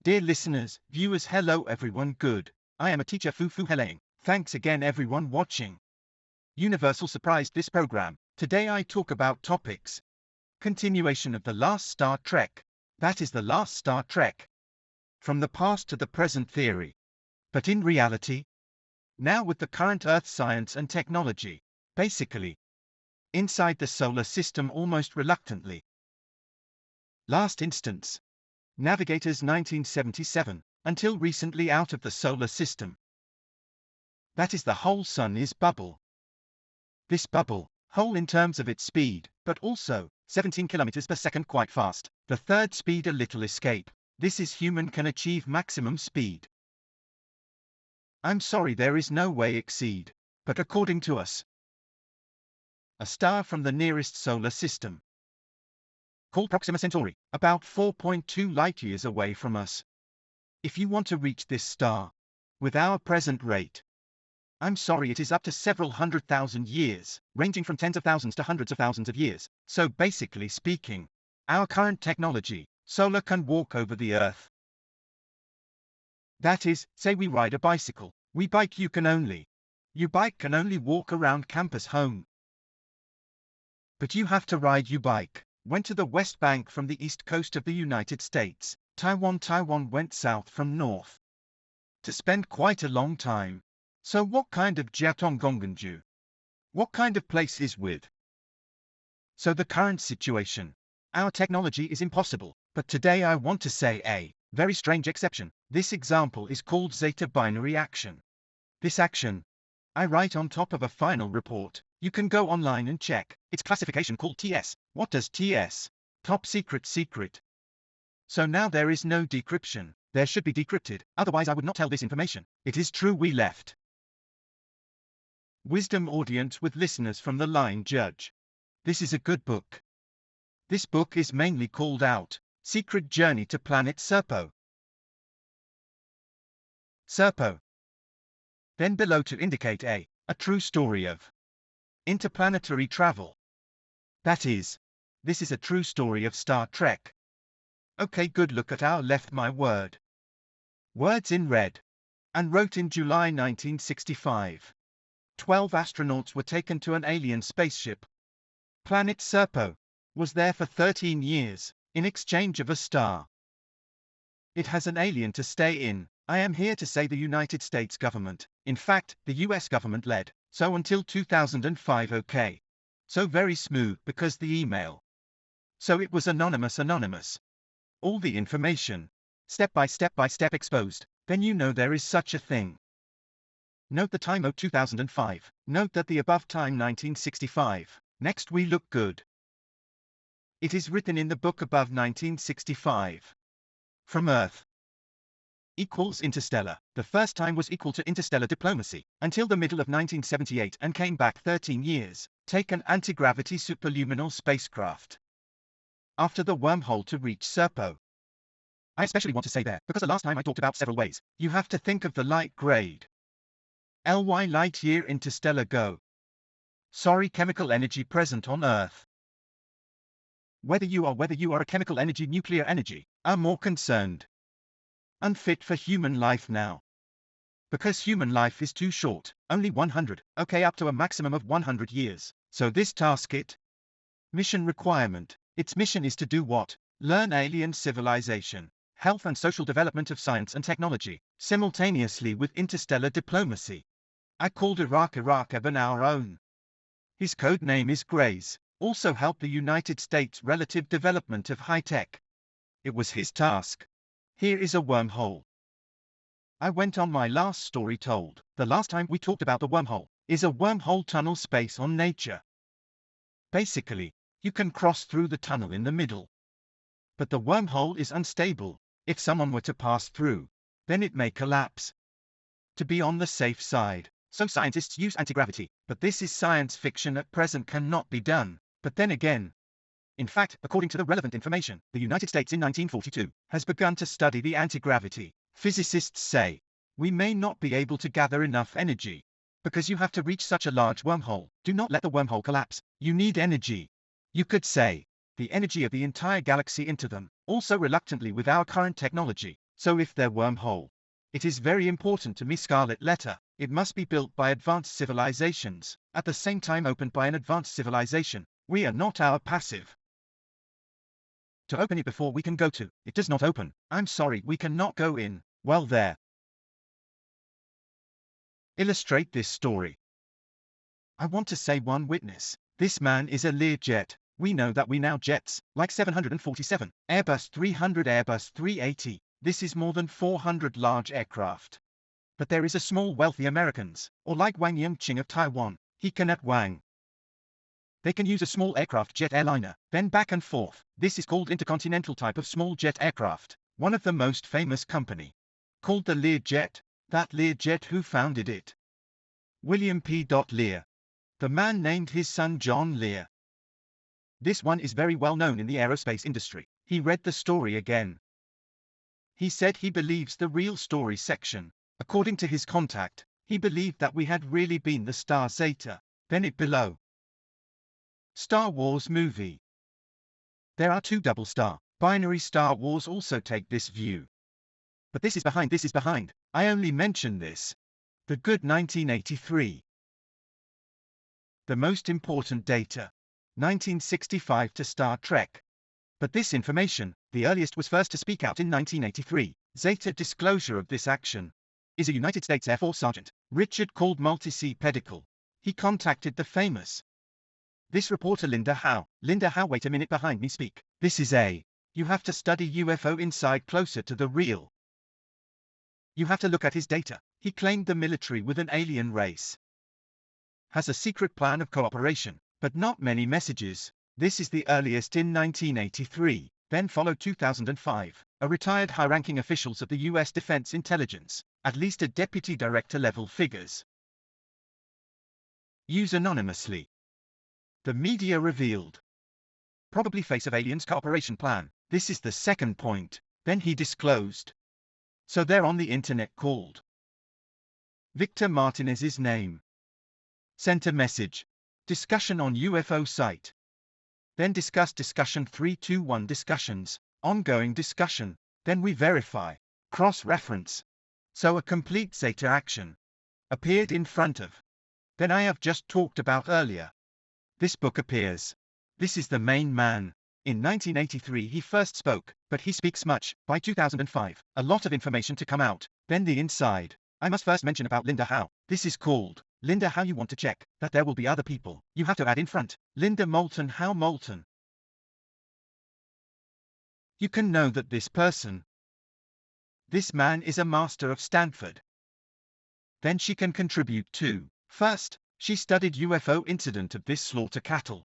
Dear listeners, viewers, hello everyone, good. I am a teacher Fufu Helang. Thanks again everyone watching. Universal surprised this program. Today I talk about topics. Continuation of the last Star Trek. That is the last Star Trek. From the past to the present theory. But in reality, now with the current Earth science and technology, basically, inside the solar system almost reluctantly. Last instance. Navigators 1977, until recently out of the solar system. That is the whole sun is bubble. This bubble, whole in terms of its speed, but also, 17 kilometers per second quite fast, the third speed a little escape, this is human can achieve maximum speed. I'm sorry there is no way exceed, but according to us, a star from the nearest solar system, called Proxima Centauri, about 4.2 light-years away from us. If you want to reach this star, with our present rate, I'm sorry it is up to several 100,000 years, ranging from tens of thousands to hundreds of thousands of years. So basically speaking, our current technology, solar can walk over the Earth. That is, say we ride a bicycle, we bike you bike can only walk around campus home. But you have to ride you bike. Went to the West Bank from the east coast of the United States, Taiwan went south from north. To spend quite a long time. So what kind of Jiaotonggongenju? What kind of place is with? So the current situation. Our technology is impossible, but today I want to say a very strange exception. This example is called Zeta binary action. This action, I write on top of a final report. You can go online and check. Its classification called TS. What does TS? Top secret secret. So now there is no decryption. There should be decrypted, otherwise I would not tell this information. It is true we left. Wisdom audience with listeners from the line judge. This is a good book. This book is mainly called out, Secret Journey to Planet Serpo. Serpo. Then below to indicate a true story of interplanetary travel. That is, this is a true story of Star Trek. Okay, good, look at our left, my word. Words in red. And wrote in July 1965. 12 astronauts were taken to an alien spaceship. Planet Serpo was there for 13 years, in exchange of a star. It has an alien to stay in. I am here to say the United States government, in fact, the US government led, so until 2005 okay. So very smooth because the email. So it was anonymous. All the information, step by step exposed, then you know there is such a thing. Note the time 2005, note that the above time 1965, next we look good. It is written in the book above 1965. From Earth. Equals Interstellar. The first time was equal to interstellar diplomacy, until the middle of 1978 and came back 13 years, take an anti-gravity superluminal spacecraft. After the wormhole to reach Serpo. I especially want to say there, because the last time I talked about several ways, you have to think of the light grade. Ly light year interstellar go. Sorry, chemical energy present on Earth. Whether you are a chemical energy, nuclear energy, are more concerned. Unfit for human life now. Because human life is too short, only 100, okay, up to a maximum of 100 years. So this task mission requirement, its mission is to do what? Learn alien civilization, health and social development of science and technology, simultaneously with interstellar diplomacy. I called Iraq Eben our own. His code name is Grays, also help the United States relative development of high-tech. It was his task. Here is a wormhole. I went on my last story told, the last time we talked about the wormhole, is a wormhole tunnel space on nature. Basically, you can cross through the tunnel in the middle. But the wormhole is unstable. If someone were to pass through, then it may collapse. To be on the safe side, so scientists use anti-gravity, but this is science fiction at present, cannot be done. But then again, in fact, according to the relevant information, the United States in 1942 has begun to study the anti-gravity. Physicists say, we may not be able to gather enough energy. Because you have to reach such a large wormhole. Do not let the wormhole collapse. You need energy. You could say, the energy of the entire galaxy into them, also reluctantly with our current technology. So if their wormhole, it is very important to me, scarlet letter, it must be built by advanced civilizations, at the same time opened by an advanced civilization. We are not our passive. To open it before we can go to, it does not open. I'm sorry, we cannot go in. Well, there. Illustrate this story. I want to say one witness. This man is a Learjet. We know that we now jets, like 747, Airbus 300, Airbus 380. This is more than 400 large aircraft. But there is a small wealthy Americans, or like Wang Yingqing of Taiwan, he cannot Wang. They can use a small aircraft jet airliner, then back and forth. This is called intercontinental type of small jet aircraft. One of the most famous company, called the Learjet. That Learjet, who founded it? William P. Lear. The man named his son John Lear. This one is very well known in the aerospace industry. He read the story again. He said he believes the real story section. According to his contact, he believed that we had really been the star Zeta. Then it below. Star Wars movie. There are two double star. Binary Star Wars also take this view. But this is behind. I only mention this. The good 1983. The most important data. 1965 to Star Trek. But this information, the earliest was first to speak out in 1983. Zeta disclosure of this action is a United States Air Force Sergeant, Richard called Multi-C Pedicle. He contacted the famous this reporter Linda Howe. Linda Howe, wait a minute, behind me speak. This is a. You have to study UFO inside closer to the real. You have to look at his data. He claimed the military with an alien race has a secret plan of cooperation, but not many messages. This is the earliest in 1983. Then followed 2005. A retired high-ranking officials of the U.S. Defense Intelligence, at least at deputy director level figures, use anonymously. The media revealed probably face of aliens cooperation plan. This is the second point. Then he disclosed. So they're on the internet called Victor Martinez's name. Sent a message. Discussion on UFO site. Then discussion 321 discussions. Ongoing discussion. Then we verify. Cross-reference. So a complete Zeta action appeared in front of. Then I have just talked about earlier. This book appears. This is the main man. In 1983 he first spoke, but he speaks much. By 2005, a lot of information to come out. Then the inside. I must first mention about Linda Howe. This is called Linda Howe. You want to check that there will be other people. You have to add in front. Linda Moulton Howe Moulton. You can know that this person, this man is a master of Stanford. Then she can contribute too. First, she studied UFO incident of this slaughter cattle.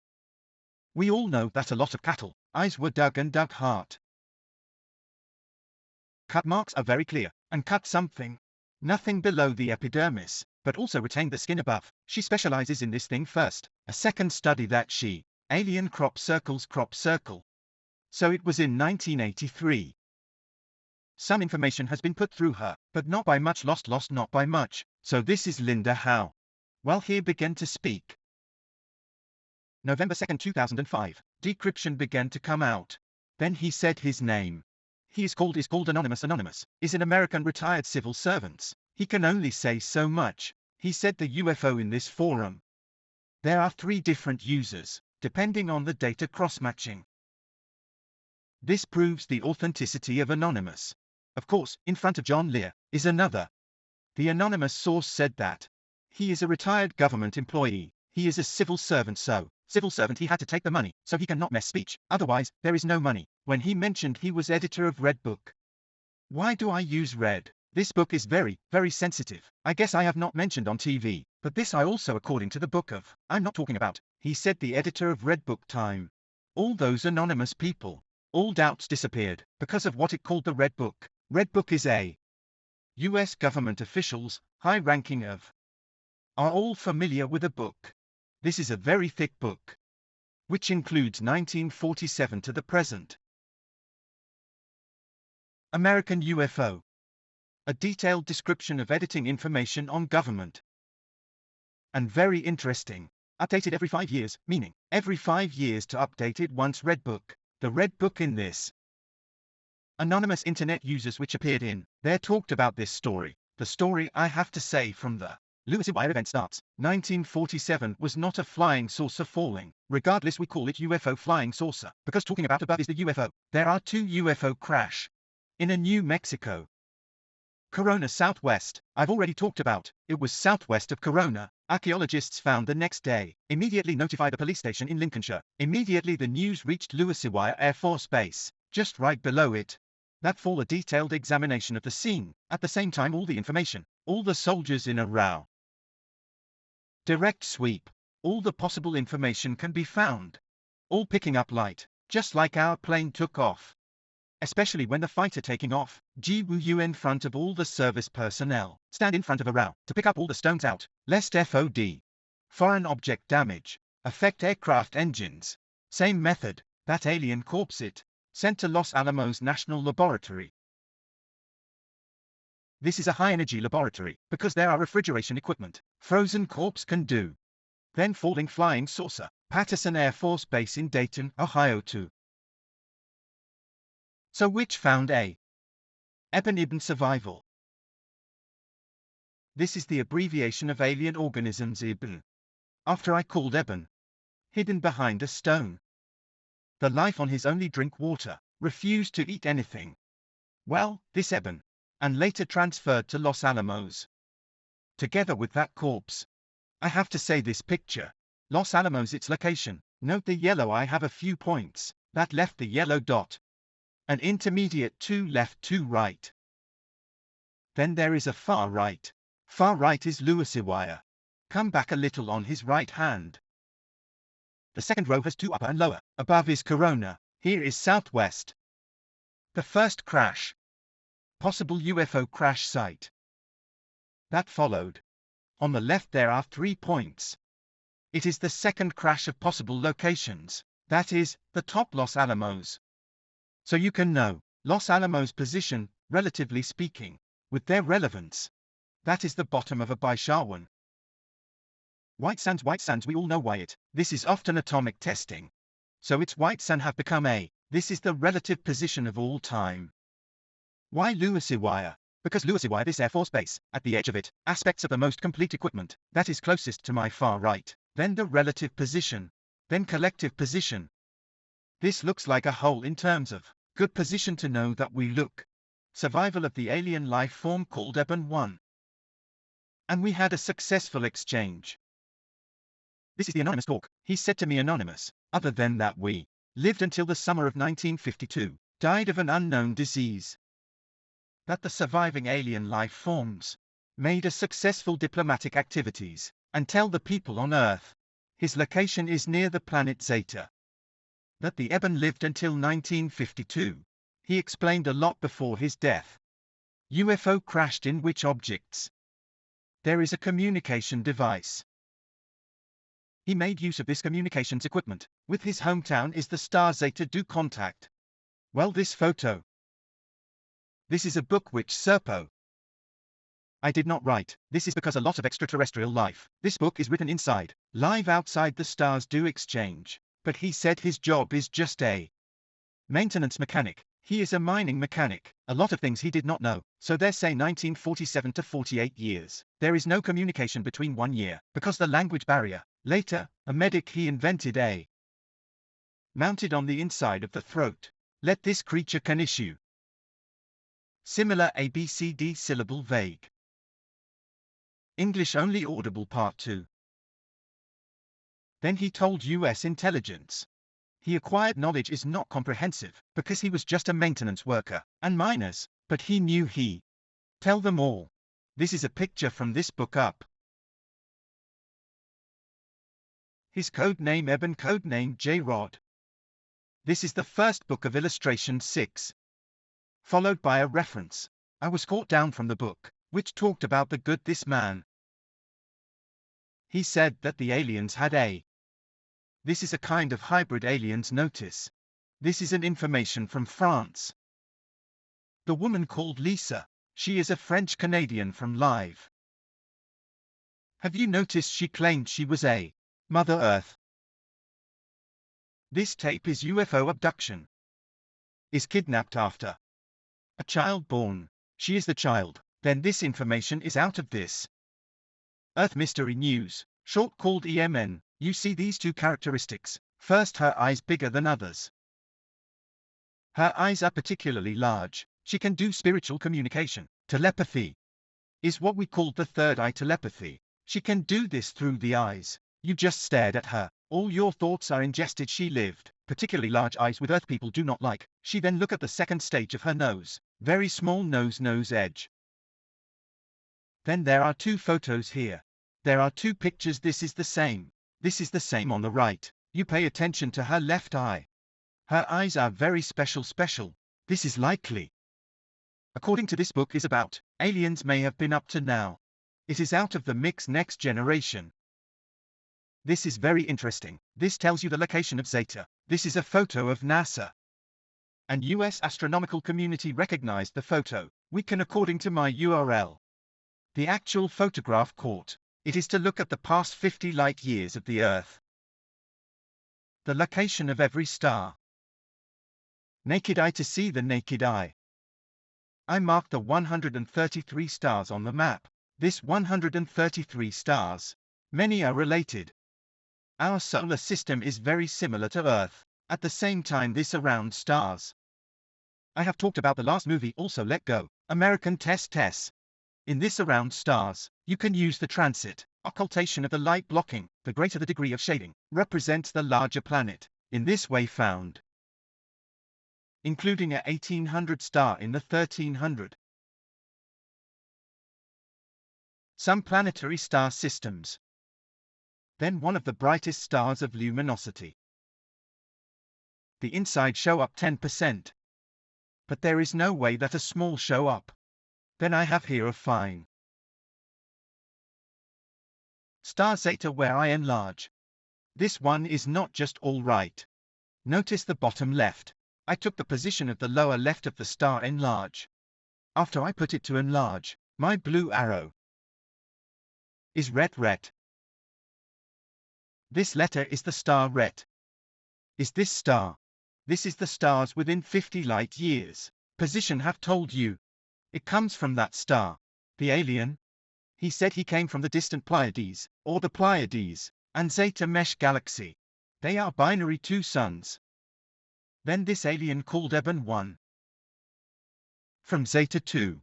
We all know that a lot of cattle, eyes were dug and dug hard. Cut marks are very clear, and cut something. Nothing below the epidermis, but also retained the skin above. She specializes in this thing first. A second study that she, alien crop circle. So it was in 1983. Some information has been put through her, but not by much, lost not by much. So this is Linda Howe. Well, he began to speak. November 2, 2005, decryption began to come out. Then he said his name. He is called Anonymous. Anonymous is an American retired civil servant. He can only say so much. He said the UFO in this forum. There are 3 different users, depending on the data cross-matching. This proves the authenticity of Anonymous. Of course, in front of John Lear is another. The anonymous source said that he is a retired government employee. He is a civil servant, so civil servant he had to take the money, so he cannot mess speech, otherwise there is no money. When he mentioned he was editor of Red Book. Why do I use Red? This book is very, very sensitive. I guess I have not mentioned on TV, but this I also according to the book of. I'm not talking about. He said the editor of Red Book time. All those anonymous people. All doubts disappeared, because of what it called the Red Book. Red Book is a U.S. government officials, high-ranking of, are all familiar with the book. This is a very thick book, which includes 1947 to the present. American UFO. A detailed description of editing information on government. And very interesting. Updated every 5 years, meaning, every 5 years to update it once. Red Book. The Red Book in this anonymous internet users which appeared in there talked about this story. The story, I have to say, from the Louisiana event starts. 1947 was not a flying saucer falling. Regardless, we call it UFO flying saucer, because talking about above is the UFO. There are 2 UFO crash in a New Mexico. Corona southwest, I've already talked about, it was southwest of Corona. Archaeologists found the next day, immediately notified the police station in Lincolnshire. Immediately the news reached Louisiana Air Force Base, just right below it. That fall a detailed examination of the scene, at the same time all the information, all the soldiers in a row. Direct sweep, all the possible information can be found. All picking up light, just like our plane took off. Especially when the fighter taking off, you in front of all the service personnel, stand in front of a row, to pick up all the stones out, lest FOD, foreign object damage, affect aircraft engines. Same method, that alien corpse it, sent to Los Alamos National Laboratory. This is a high-energy laboratory, because there are refrigeration equipment, frozen corpse can do. Then falling flying saucer, Patterson Air Force Base in Dayton, Ohio 2. So which found a Ibn survival. This is the abbreviation of alien organisms Ibn. After I called Ibn, hidden behind a stone. The life on his only drink water, refused to eat anything. Well, this Ibn, and later transferred to Los Alamos. Together with that corpse. I have to say this picture, Los Alamos its location, note the yellow I have a few points, that left the yellow dot. An intermediate 2 left 2 right. Then there is a far right. Far right is Louisiana. Come back a little on his right hand. The second row has 2 upper and lower. Above is Corona, here is southwest. The first crash. Possible UFO crash site. That followed. On the left there are 3 points. It is the second crash of possible locations. That is, the top Los Alamos. So you can know, Los Alamos' position, relatively speaking, with their relevance. That is the bottom of a Baishawan. White sands, we all know why it. This is often atomic testing. So its white sand have become a. This is the relative position of all time. Why Louisiana? Because Louisiana this Air Force Base, at the edge of it, aspects of the most complete equipment, that is closest to my far right, then the relative position, then collective position. This looks like a hole in terms of good position to know that we look. Survival of the alien life form called Ibn 1. And we had a successful exchange. This is the anonymous talk. He said to me anonymous, other than that we lived until the summer of 1952, died of an unknown disease. That the surviving alien life forms made a successful diplomatic activities, and tell the people on Earth. His location is near the planet Zeta. That the Ibn lived until 1952. He explained a lot before his death. UFO crashed in which objects? There is a communication device. He made use of this communications equipment. With his hometown is the star Zeta do contact. Well, this photo. This is a book which Serpo. I did not write. This is because a lot of extraterrestrial life. This book is written inside. Live outside the stars do exchange. But he said his job is just a maintenance mechanic. He is a mining mechanic. A lot of things he did not know. So they say 1947 to 48 years. There is no communication between 1 year, because the language barrier. Later, a medic he invented a mounted on the inside of the throat. Let this creature can issue. Similar ABCD syllable vague. English only audible part 2. Then he told US intelligence. He acquired knowledge is not comprehensive, because he was just a maintenance worker, and miners, but he knew he. Tell them all. This is a picture from this book up. His code name Ibn, code name J-Rod. This is the first book of illustration 6. Followed by a reference. I was caught down from the book, which talked about the good this man. He said that the aliens had a. This is a kind of hybrid aliens notice. This is an information from France. The woman called Lisa. She is a French Canadian from Live. Have you noticed she claimed she was a Mother Earth? This tape is UFO abduction. Is kidnapped after A child born. She is the child. Then this information is out of this. Earth Mystery News, short called EMN. You see these two characteristics. First, her eyes bigger than others. Her eyes are particularly large. She can do spiritual communication. Telepathy is what we call the third eye telepathy. She can do this through the eyes. You just stared at her. All your thoughts are ingested. She lived. Particularly large eyes with Earth people do not like. She then look at the second stage of her nose. Very small nose edge. Then there are two photos here. There are two pictures. This is the same. This is the same on the right. You pay attention to her left eye. Her eyes are very special. This is likely. According to this book is about, aliens may have been up to now. It is out of the mix next generation. This is very interesting. This tells you the location of Zeta. This is a photo of NASA. And US astronomical community recognized the photo. We can according to my URL. The actual photograph caught. It is to look at the past 50 light years of the Earth. The location of every star. Naked eye to see the naked eye. I marked the 133 stars on the map. This 133 stars. Many are related. Our solar system is very similar to Earth. At the same time this around stars. I have talked about the last movie also Let Go, American Test. In this around stars, you can use the transit, occultation of the light blocking, the greater the degree of shading, represents the larger planet, in this way found. Including a 1800 star in the 1300. Some planetary star systems. Then one of the brightest stars of luminosity. The inside show up 10%. But there is no way that a small show up. Then I have here a fine. Star Zeta where I enlarge. This one is not just all right. Notice the bottom left. I took the position of the lower left of the star enlarge. After I put it to enlarge, my blue arrow is ret. This letter is the star ret. Is this star? This is the stars within 50 light years. Position have told you. It comes from that star. The alien? He said he came from the distant Pleiades, or the Pleiades, and Zeta Mesh Galaxy. They are binary two suns. Then this alien called Eben 1. From Zeta 2.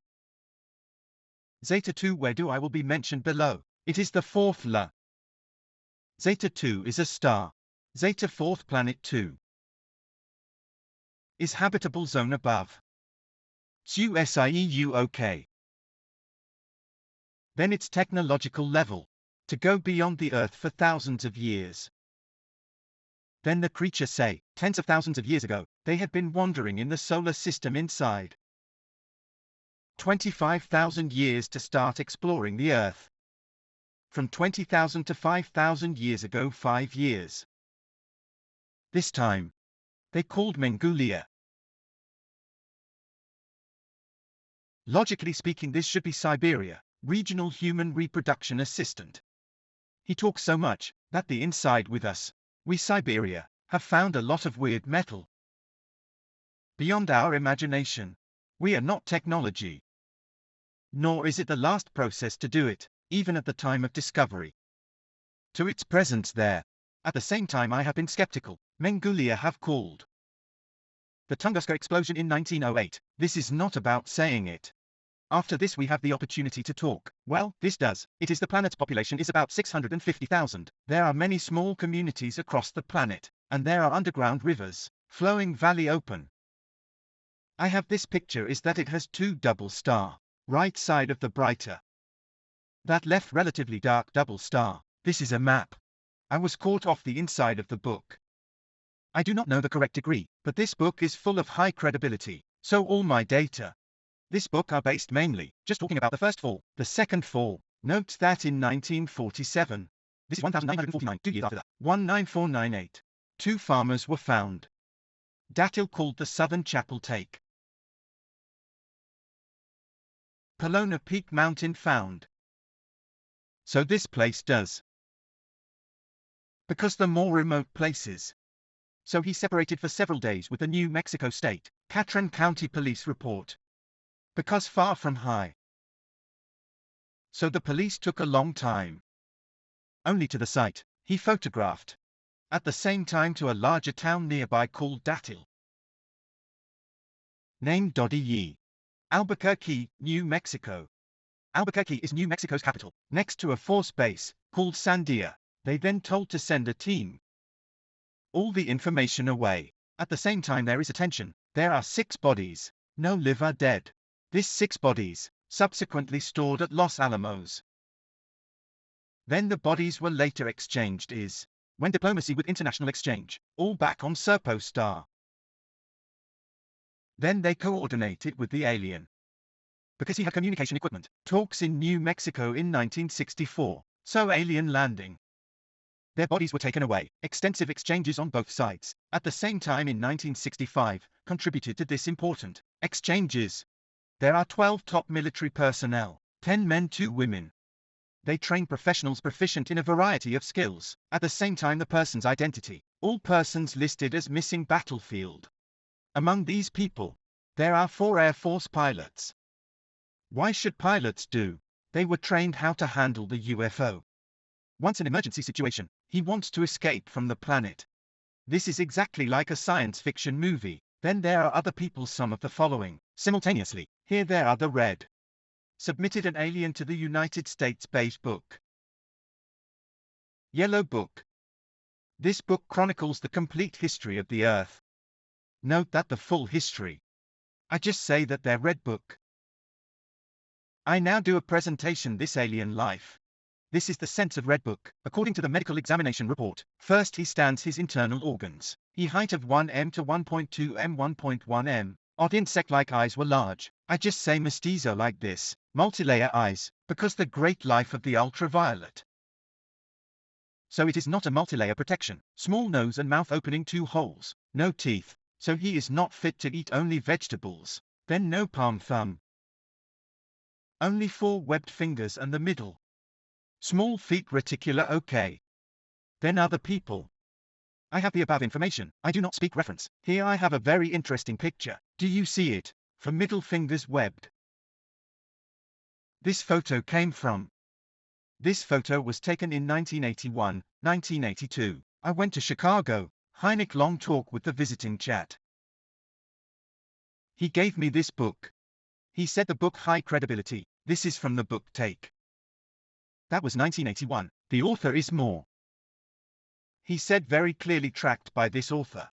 Zeta 2 where do I will be mentioned below. It is the fourth La. Zeta 2 is a star. Zeta fourth planet 2. Is habitable zone above. SUSIEUOK. Then its technological level. To go beyond the Earth for thousands of years. Then the creatures say, tens of thousands of years ago, they had been wandering in the solar system inside. 25,000 years to start exploring the Earth. From 20,000 to 5,000 years ago 5 years. This time, they called Mengulia. Logically speaking this should be Siberia, regional human reproduction assistant. He talks so much, that the inside with us, we Siberia, have found a lot of weird metal. Beyond our imagination. We are not technology. Nor is it the last process to do it, even at the time of discovery. To its presence there. At the same time I have been skeptical. Mengulia have called. The Tunguska explosion in 1908, this is not about saying it. After this we have the opportunity to talk. Well, this does. It is the planet's population is about 650,000. There are many small communities across the planet, and there are underground rivers, flowing valley open. I have this picture is that it has two double star, right side of the brighter. That left relatively dark double star. This is a map. I was caught off the inside of the book. I do not know the correct degree, but this book is full of high credibility, so all my data. This book are based mainly, just talking about the first fall, the second fall. Note that in 1947, this is 1949, 2 years after that, 19498, 2 farmers were found. Datil called the Southern Chapel Take. Pelona Peak Mountain found. So this place does. Because the more remote places. So he separated for several days with the New Mexico State, Catron County Police report. because far from high. So the police took a long time. Only to the site, he photographed. At the same time to a larger town nearby called Datil. Named Dodie. Albuquerque, New Mexico. Albuquerque is New Mexico's capital, next to a force base, called Sandia. They then told to send a team. All the information away. At the same time there is attention. There are 6 bodies. No live are dead. This 6 bodies, subsequently stored at Los Alamos. Then the bodies were later exchanged when diplomacy with international exchange, all back on Serpo Star. Then they coordinated with the alien. Because he had communication equipment, talks in New Mexico in 1964, so alien landing. Their bodies were taken away, extensive exchanges on both sides, at the same time in 1965, contributed to this important exchanges. There are 12 top military personnel, 10 men 2 women. They train professionals proficient in a variety of skills, at the same time the person's identity, all persons listed as missing battlefield. Among these people, there are 4 Air Force pilots. Why should pilots do? They were trained how to handle the UFO. Once an emergency situation, he wants to escape from the planet. This is exactly like a science fiction movie. Then there are other people, some of the following, simultaneously. Here there are the red. Submitted an alien to the United States beige book. Yellow book. This book chronicles the complete history of the Earth. Note that the full history. I just say that they're red book. I now do a presentation this alien life. This is the sense of red book, according to the medical examination report. First he stands his internal organs. He height of 1 m to 1.2 m 1.1 m. Odd insect-like eyes were large. I just say mestizo like this. Multilayer eyes, because the great life of the ultraviolet. So it is not a multilayer protection. Small nose and mouth opening 2 holes. No teeth. So he is not fit to eat, only vegetables. Then no palm thumb. Only 4 webbed fingers and the middle. Small feet reticular okay. Then other people. I have the above information. I do not speak reference. Here I have a very interesting picture. Do you see it? For middle fingers webbed. This photo came from. This photo was taken in 1981, 1982. I went to Chicago. Heineck long talk with the visiting chat. He gave me this book. He said the book high credibility. This is from the book Take. That was 1981. The author is more. He said very clearly tracked by this author.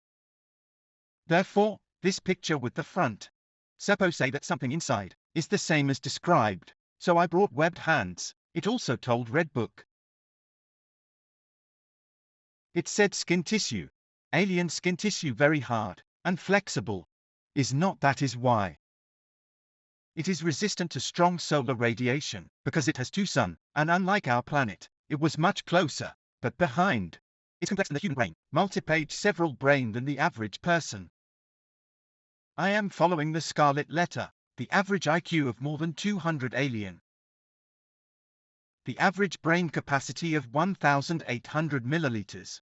Therefore, this picture with the front. Suppose say that something inside is the same as described. So I brought webbed hands. It also told red book. It said skin tissue. Alien skin tissue very hard and flexible. Is not that is why. It is resistant to strong solar radiation, because it has 2 sun, and unlike our planet, it was much closer, but behind. It's complex than the human brain, multi-page several brain than the average person. I am following the scarlet letter, the average IQ of more than 200 alien. The average brain capacity of 1,800 milliliters.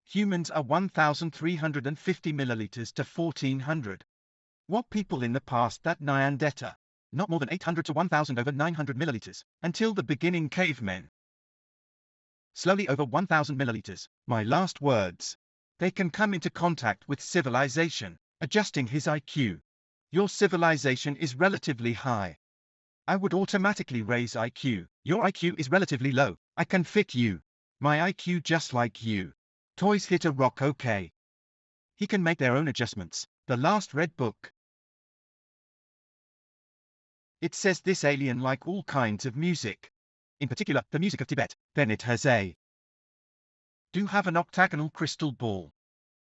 Humans are 1,350 milliliters to 1,400. What people in the past that Neanderthal? Not more than 800 to 1,000 over 900 milliliters, until the beginning cavemen. Slowly over 1,000 milliliters, my last words. They can come into contact with civilization, adjusting his IQ. Your civilization is relatively high. I would automatically raise IQ. Your IQ is relatively low. I can fit you. My IQ just like you. Toys hit a rock okay. He can make their own adjustments. The last red book. It says this alien like all kinds of music. In particular, the music of Tibet. Then it has a. Do have an octagonal crystal ball.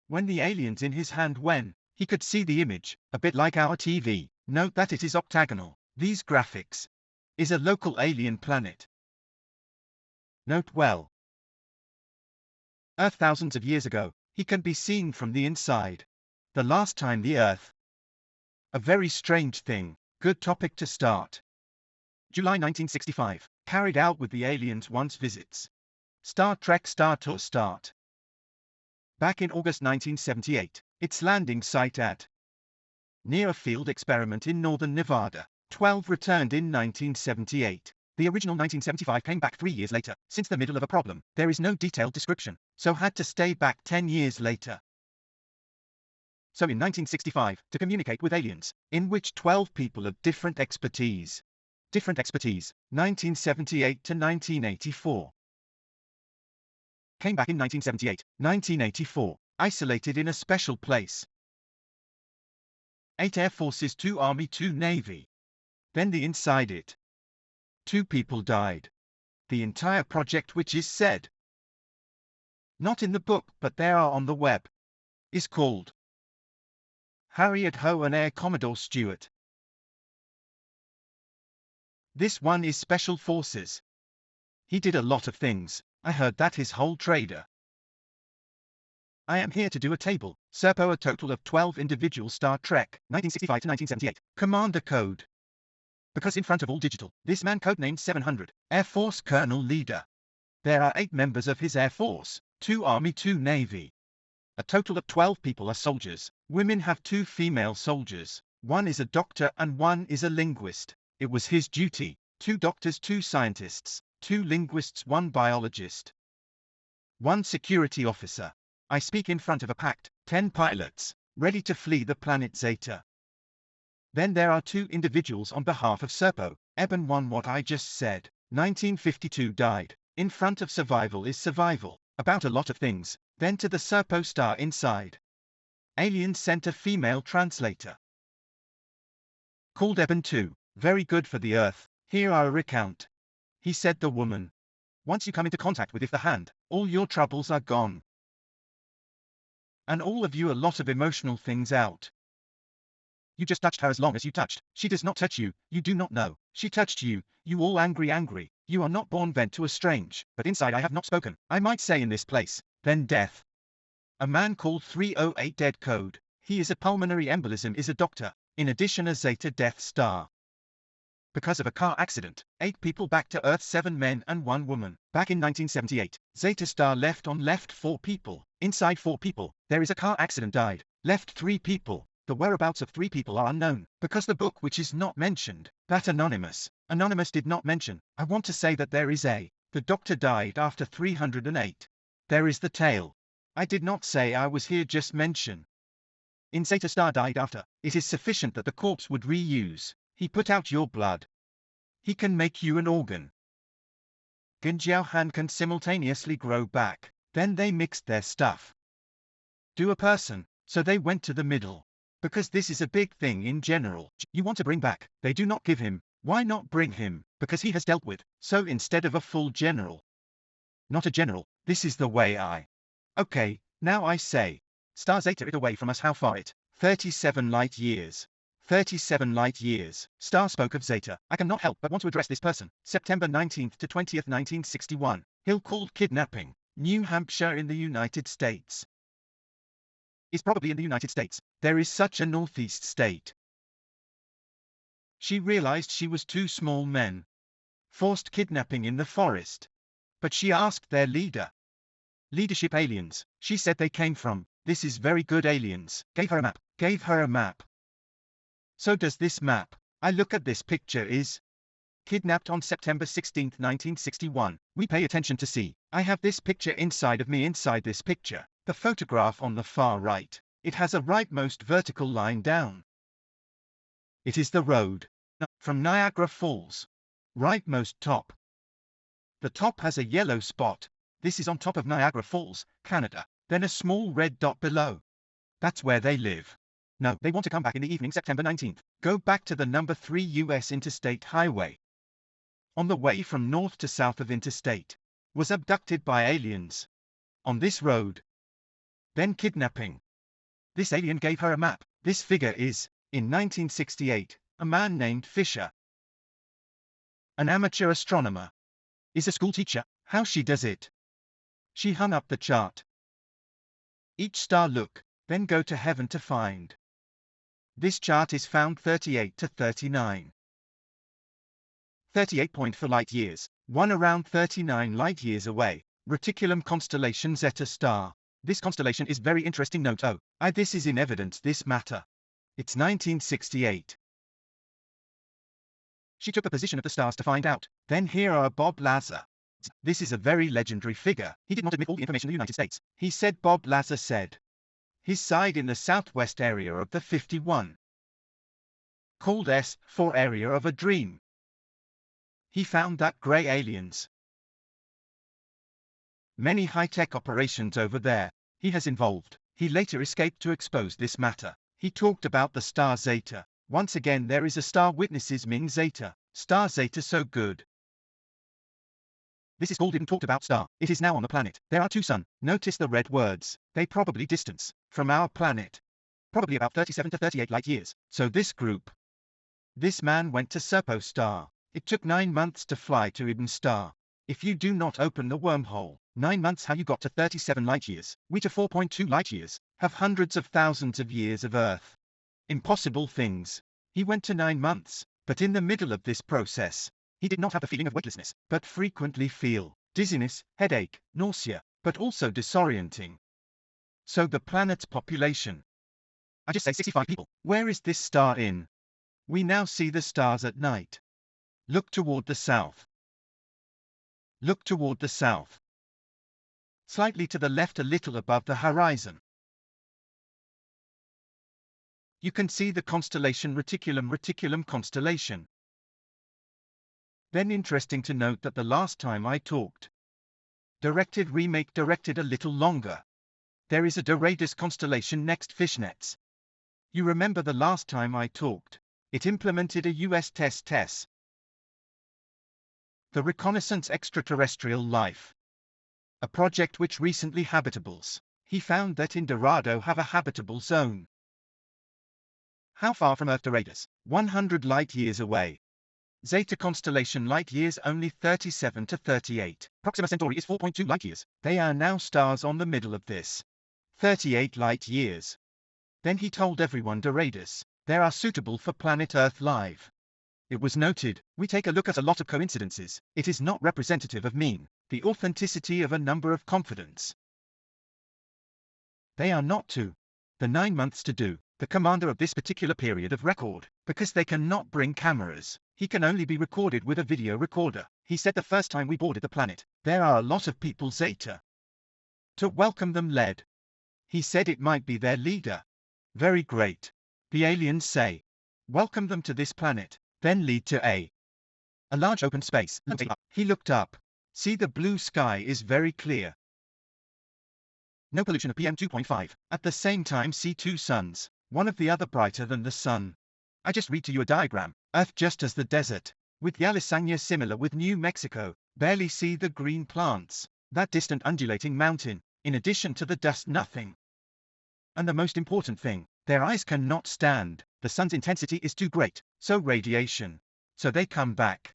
When the alien's in his hand when, he could see the image, a bit like our TV. Note that it is octagonal. These graphics. Is a local alien planet. Note well. Earth thousands of years ago, he can be seen from the inside. The last time the Earth. A very strange thing. Good topic to start. July 1965. Carried out with the aliens once visits. Star Trek Star Tour start. Back in August 1978. Its landing site at near-field experiment in northern Nevada. 12 returned in 1978. The original 1975 came back 3 years later. Since the middle of a problem, there is no detailed description, so had to stay back 10 years later. So in 1965, to communicate with aliens, in which 12 people of different expertise, 1978 to 1984. Came back in 1978, 1984, isolated in a special place. 8 Air Forces, 2 Army, 2 Navy. Then the inside it. 2 people died. The entire project, which is said, not in the book but there are on the web, is called Harriet Ho and Air Commodore Stewart. This one is Special Forces. He did a lot of things. I heard that his whole trader. I am here to do a table. Serpo, a total of 12 individual Star Trek, 1965 to 1978. Commander code. Because in front of all digital, this man codenamed 700, Air Force Colonel Leader. There are 8 members of his Air Force, 2 Army, 2 Navy. A total of 12 people are soldiers. Women have 2 female soldiers. 1 is a doctor and 1 is a linguist. It was his duty. 2 doctors, 2 scientists, 2 linguists, 1 biologist. 1 security officer. I speak in front of a packed 10 pilots, ready to flee the planet Zeta. Then there are 2 individuals on behalf of Serpo. Eben 1 what I just said. 1952 died. In front of survival is survival. About a lot of things. Then to the Serpo star inside. Aliens sent a female translator. Called Eben 2. Very good for the Earth. Here are a recount. He said the woman. Once you come into contact with the hand, all your troubles are gone. And all of you a lot of emotional things out. You just touched her as long as you touched. She does not touch you, you do not know. She touched you, you all angry. You are not born vent to a strange, but inside I have not spoken. I might say in this place, then death. A man called 308 dead code. He is a pulmonary embolism is a doctor. In addition a Zeta Death Star. Because of a car accident, 8 people back to Earth, 7 men and 1 woman. Back in 1978, Zeta Star left on left 4 people. Inside 4 people, there is a car accident died. Left 3 people. The whereabouts of 3 people are unknown, because the book which is not mentioned, that Anonymous did not mention. I want to say that there is a, the doctor died after 308. There is the tale. I did not say I was here just mention. In Zeta Star died after, it is sufficient that the corpse would reuse. He put out your blood. He can make you an organ. Genjiao Han can simultaneously grow back. Then they mixed their stuff. Do a person, so they went to the middle. Because this is a big thing in general. You want to bring back, they do not give him. Why not bring him? Because he has dealt with. So instead of a full general. Not a general, this is the way I. Okay, now I say. Star Zeta it away from us how far it? 37 light years. 37 light years. Star spoke of Zeta. I cannot help but want to address this person. September 19th to 20th 1961. Hill called kidnapping. New Hampshire in the United States. Is probably in the United States. There is such a northeast state. She realized she was 2 small men. Forced kidnapping in the forest. But she asked their leader. Leadership aliens. She said they came from. This is very good aliens. Gave her a map. Gave her a map. So does this map. I look at this picture is. Kidnapped on September 16, 1961. We pay attention to see. I have this picture inside of me inside this picture. The photograph on the far right. It has a rightmost vertical line down. It is the road. From Niagara Falls. Rightmost top. The top has a yellow spot. This is on top of Niagara Falls, Canada. Then a small red dot below. That's where they live. No, they want to come back in the evening September 19th. Go back to the number 3 US Interstate Highway. On the way from north to south of Interstate. Was abducted by aliens. On this road. Then kidnapping. This alien gave her a map. This figure is, in 1968, a man named Fisher. An amateur astronomer. Is a school teacher. How she does it? She hung up the chart. Each star look, then go to heaven to find. This chart is found 38 to 39. 38.4 light years, 1 around 39 light years away, Reticulum constellation Zeta star. This constellation is very interesting note oh, this is in evidence this matter. It's 1968. She took the position of the stars to find out. Then here are Bob Lazar. This is a very legendary figure. He did not admit all the information in the United States. He said Bob Lazar said his side in the southwest area of the 51, called S4 area of a dream. He found that grey aliens. Many high-tech operations over there. He has involved. He later escaped to expose this matter. He talked about the star Zeta. Once again there is a star witnesses Ming Zeta. Star Zeta so good. This is called didn't talked about star. It is now on the planet. There are two sun. Notice the red words. They probably distance from our planet. Probably about 37 to 38 light years. So this group. This man went to Serpo star. It took 9 months to fly to Eden star. If you do not open the wormhole, 9 months how you got to 37 light years. We to 4.2 light years. Have hundreds of thousands of years of Earth. Impossible things. He went to 9 months. But in the middle of this process, he did not have the feeling of weightlessness, but frequently feel dizziness, headache, nausea, but also disorienting. So the planet's population. I just say 65 people. Where is this star in? We now see the stars at night. Look toward the south. Look toward the south. Slightly to the left a little above the horizon. You can see the constellation Reticulum constellation. Then interesting to note that the last time I talked, directed a little longer. There is a Doradus constellation next fishnets. You remember the last time I talked, it implemented a US test. The reconnaissance extraterrestrial life. A project which recently habitables. He found that in Dorado have a habitable zone. How far from Earth Doradus? 100 light years away. Zeta constellation light years only 37 to 38. Proxima Centauri is 4.2 light years. They are now stars on the middle of this. 38 light years. Then he told everyone Doradus, they are suitable for planet Earth live. It was noted, we take a look at a lot of coincidences. It is not representative of mean, the authenticity of a number of confidence. They are not to. The 9 months to do. The commander of this particular period of record, because they cannot bring cameras, he can only be recorded with a video recorder. He said the first time we boarded the planet, there are a lot of people Zeta. To welcome them led. He said it might be their leader. Very great. The aliens say, welcome them to this planet, then lead to a large open space. He looked up. See the blue sky is very clear. No pollution of PM 2.5. At the same time see two suns. One of the other brighter than the sun. I just read to you a diagram. Earth just as the desert. With Yalisanya similar with New Mexico. Barely see the green plants. That distant undulating mountain. In addition to the dust nothing. And the most important thing. Their eyes cannot stand. The sun's intensity is too great. So radiation. So they come back.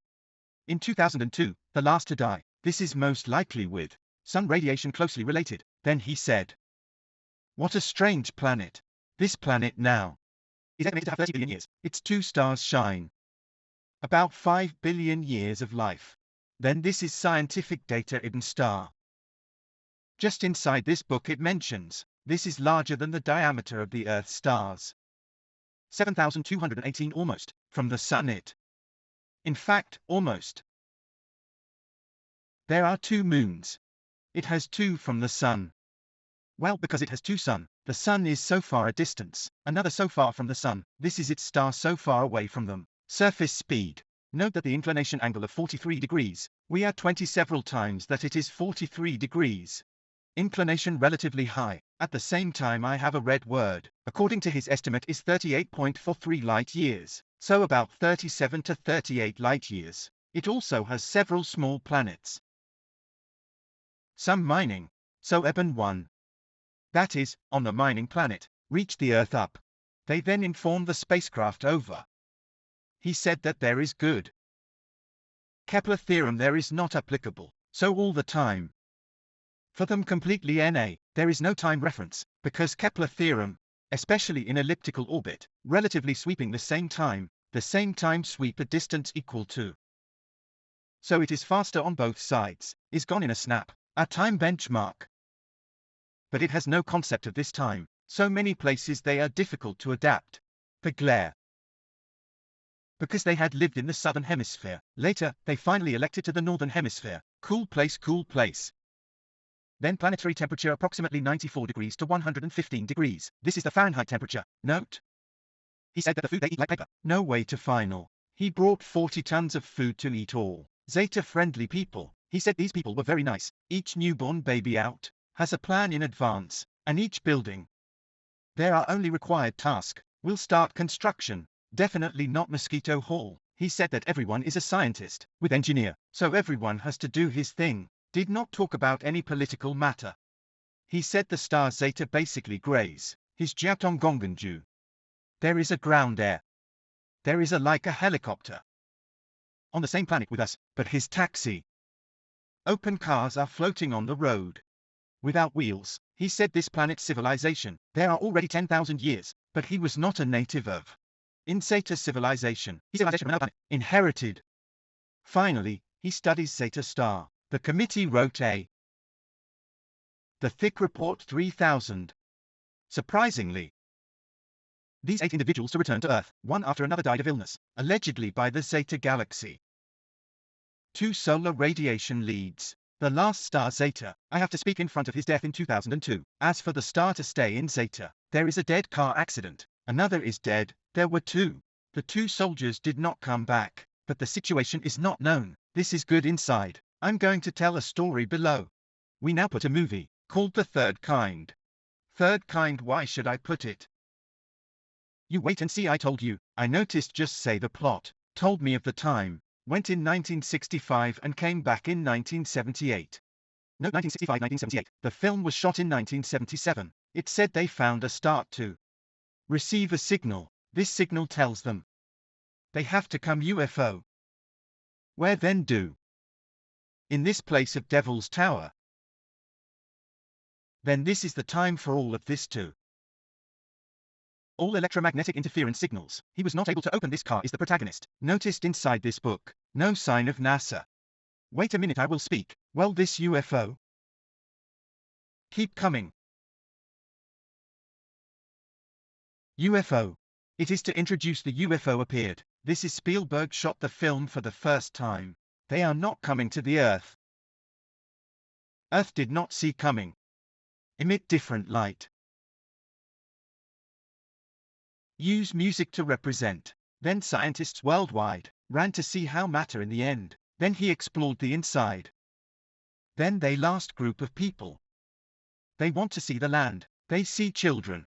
In 2002, the last to die. This is most likely with sun radiation closely related. Then he said. What a strange planet. This planet now is estimated to have 30 billion years. Its two stars shine. About 5 billion years of life. Then this is scientific data Eden star. Just inside this book it mentions, this is larger than the diameter of the Earth stars. 7,218 almost, from the Sun it. In fact, almost. There are 2 moons. It has 2 from the Sun. Well, because it has 2 sun, the Sun is so far a distance, another so far from the Sun, this is its star so far away from them. Surface speed. Note that the inclination angle of 43 degrees, we are 20 several times that it is 43 degrees. Inclination relatively high. At the same time I have a red word, according to his estimate is 38.43 light years, so about 37 to 38 light years. It also has several small planets. Some mining. So Eben 1. That is, on the mining planet, reach the Earth up. They then inform the spacecraft over. He said that there is good. Kepler theorem there is not applicable, so all the time. For them completely NA, there is no time reference, because Kepler theorem, especially in elliptical orbit, relatively sweeping the same time sweep a distance equal to. So it is faster on both sides, is gone in a snap, a time benchmark. But it has no concept of this time, so many places they are difficult to adapt. The glare. Because they had lived in the southern hemisphere. Later, they finally elected to the northern hemisphere. Cool place, cool place. Then planetary temperature approximately 94 degrees to 115 degrees. This is the Fahrenheit temperature. Note. He said that the food they eat like paper. No way to final. He brought 40 tons of food to eat all. Zeta-friendly people. He said these people were very nice. Each newborn baby out has a plan in advance, and each building. There are only required tasks. We'll start construction. Definitely not Mosquito Hall. He said that everyone is a scientist with engineer, so everyone has to do his thing. Did not talk about any political matter. He said the star Zeta basically grays. His Jiaotonggongenju. There is a ground air. There is like a helicopter. On the same planet with us, but his taxi. Open cars are floating on the road. Without wheels. He said this planet's civilization. There are already 10,000 years, but he was not a native of. In Zeta civilization. He civilization from another planet. Inherited. Finally, he studies Zeta star. The committee wrote the thick report 3000. Surprisingly, these 8 individuals to return to Earth, one after another died of illness, allegedly by the Zeta galaxy. 2 solar radiation leads. The last star Zeta, I have to speak in front of his death in 2002. As for the star to stay in Zeta, there is a dead car accident. Another is dead. There were 2. The 2 soldiers did not come back, but the situation is not known. This is good inside. I'm going to tell a story below. We now put a movie, called The Third Kind. Third kind, why should I put it? You wait and see, I told you. I noticed, just say the plot. Told me of the time. Went in 1965 and came back in 1978. No, 1965, 1978. The film was shot in 1977. It said they found a start to receive a signal. This signal tells them they have to come UFO. Where then do? In this place of Devil's Tower. Then this is the time for all of this to. All electromagnetic interference signals. He was not able to open this car is the protagonist. Noticed inside this book. No sign of NASA. Wait a minute, I will speak. Well, this UFO. Keep coming. UFO. It is to introduce the UFO appeared. This is Spielberg shot the film for the first time. They are not coming to the Earth. Earth did not see coming. Emit different light. Use music to represent. Then scientists worldwide ran to see how matter in the end. Then he explored the inside. Then they last group of people. They want to see the land. They see children.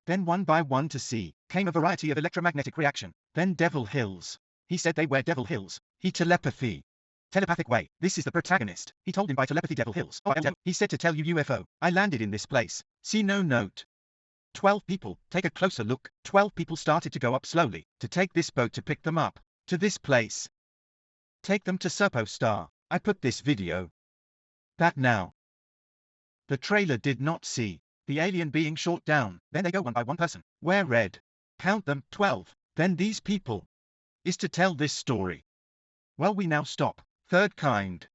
Then one by one to see, came a variety of electromagnetic reaction. Then Devil Hills. He said they were Devil Hills. He telepathy. Telepathic way. This is the protagonist. He told him by telepathy Devil Hills. Oh, he said to tell you UFO. I landed in this place. See no note. 12 people, take a closer look. 12 people started to go up slowly, to take this boat to pick them up, to this place. Take them to Serpo Star. I put this video. That now. The trailer did not see the alien being shot down. Then they go one by one person. Wear red. Count them, 12. Then these people. Is to tell this story. Well, we now stop. Third Kind.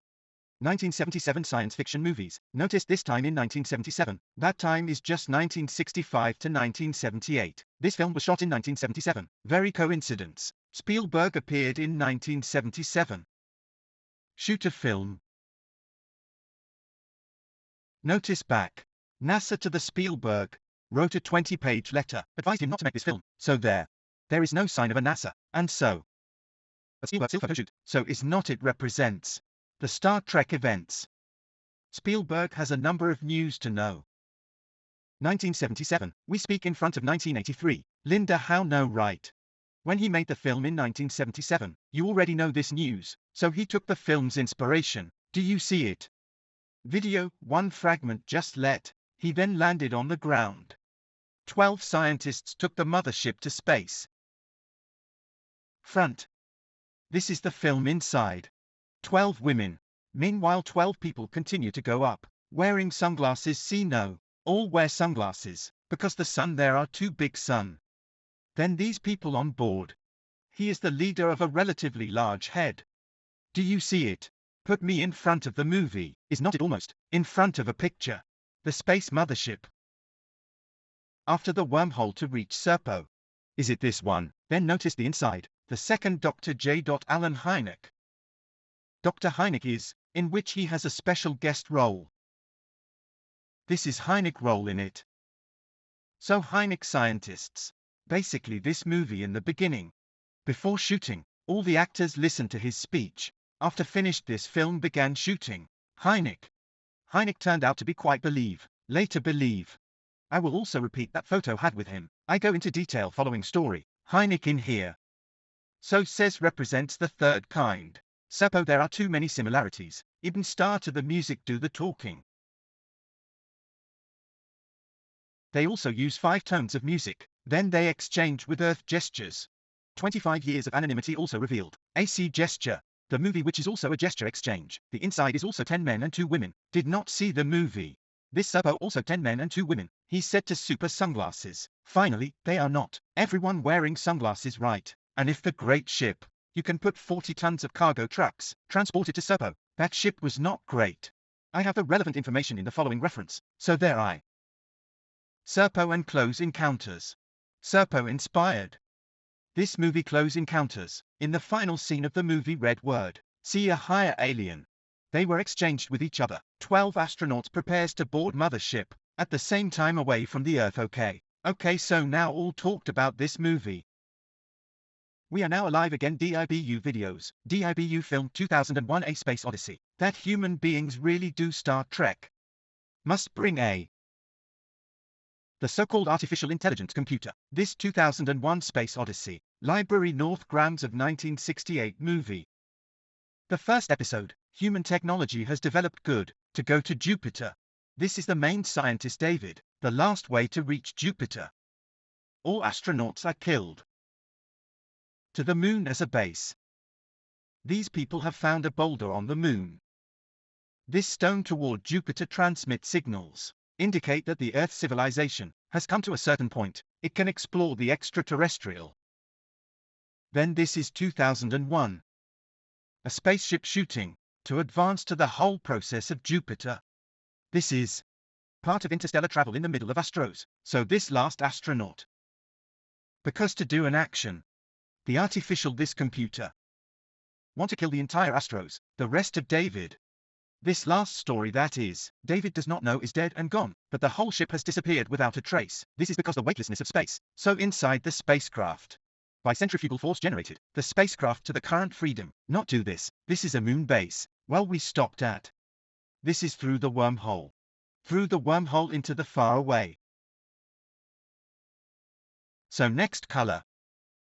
1977 science fiction movies. Notice this time in 1977. That time is just 1965 to 1978. This film was shot in 1977. Very coincidence. Spielberg appeared in 1977. Shoot a film. Notice back. NASA to the Spielberg. Wrote a 20-page letter. Advised him not to make this film. So there. There is no sign of a NASA. And so. But Spielberg still photoshoot. So is not it represents. The Star Trek events. Spielberg has a number of news to know. 1977. We speak in front of 1983. Linda Howe no right. When he made the film in 1977, you already know this news, so he took the film's inspiration. Do you see it? Video, one fragment just let. He then landed on the ground. 12 scientists took the mothership to space. Front. This is the film inside. 12 women. Meanwhile 12 people continue to go up. Wearing sunglasses, see no. All wear sunglasses, because the sun there are too big sun. Then these people on board. He is the leader of a relatively large head. Do you see it? Put me in front of the movie. Is not it almost? In front of a picture. The space mothership. After the wormhole to reach Serpo. Is it this one? Then notice the inside. The second Dr. J. Allen Hynek. Dr. Hynek is, in which he has a special guest role. This is Hynek role in it. So Hynek scientists. Basically this movie in the beginning. Before shooting, all the actors listened to his speech. After finished this film began shooting. Hynek turned out to be quite later believe. I will also repeat that photo had with him. I go into detail following story. Hynek in here. So says represents the third kind. Suppo there are too many similarities. Even star to the music do the talking. They also use 5 tones of music. Then they exchange with earth gestures. 25 years of anonymity also revealed. AC gesture. The movie which is also a gesture exchange. The inside is also 10 men and 2 women. Did not see the movie. This suppo also 10 men and 2 women. He said to super sunglasses. Finally, they are not. Everyone wearing sunglasses right. And if the great ship, you can put 40 tons of cargo trucks, transported to suppo. That ship was not great. I have the relevant information in the following reference. So there I. Serpo and Close Encounters. Serpo inspired. This movie Close Encounters. In the final scene of the movie Red Word, see a higher alien. They were exchanged with each other. 12 astronauts prepares to board mothership, at the same time away from the Earth. Okay, so now all talked about this movie. We are now alive again. DIBU videos. DIBU film 2001 A Space Odyssey. That human beings really do Star Trek. Must bring a. The so-called artificial intelligence computer. This 2001 Space Odyssey. Library North Grams of 1968 movie. The first episode. Human technology has developed good to go to Jupiter. This is the main scientist David. The last way to reach Jupiter. All astronauts are killed. To the moon as a base. These people have found a boulder on the moon. This stone toward Jupiter transmits signals, indicate that the Earth civilization has come to a certain point. It can explore the extraterrestrial. Then this is 2001. A spaceship shooting to advance to the whole process of Jupiter. This is part of interstellar travel in the middle of astros. So this last astronaut. Because to do an action. The artificial this computer. Want to kill the entire astros, the rest of David. This last story that is, David does not know is dead and gone, but the whole ship has disappeared without a trace. This is because the weightlessness of space. So inside the spacecraft. By centrifugal force generated, the spacecraft to the current freedom. Not do this. This is a moon base. Well, we stopped at. This is through the wormhole. Through the wormhole into the far away. So next color.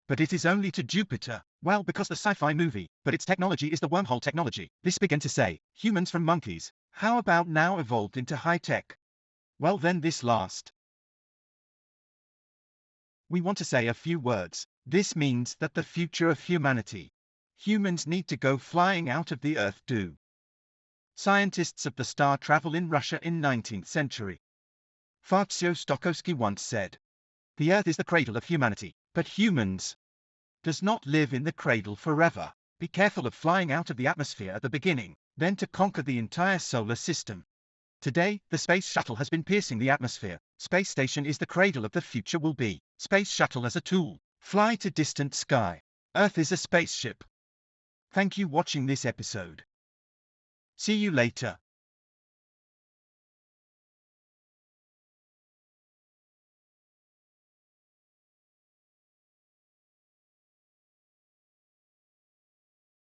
But it is only to Jupiter. Well, because the sci-fi movie, but its technology is the wormhole technology. This began to say, humans from monkeys, how about now evolved into high-tech? Well then this last. We want to say a few words. This means that the future of humanity. Humans need to go flying out of the Earth do. Scientists of the star travel in Russia in 19th century. Farzio Stokowski once said, the Earth is the cradle of humanity, but humans does not live in the cradle forever. Be careful of flying out of the atmosphere at the beginning, then to conquer the entire solar system. Today, the space shuttle has been piercing the atmosphere. Space station is the cradle of the future will be. Space shuttle as a tool. Fly to distant sky. Earth is a spaceship. Thank you watching this episode. See you later.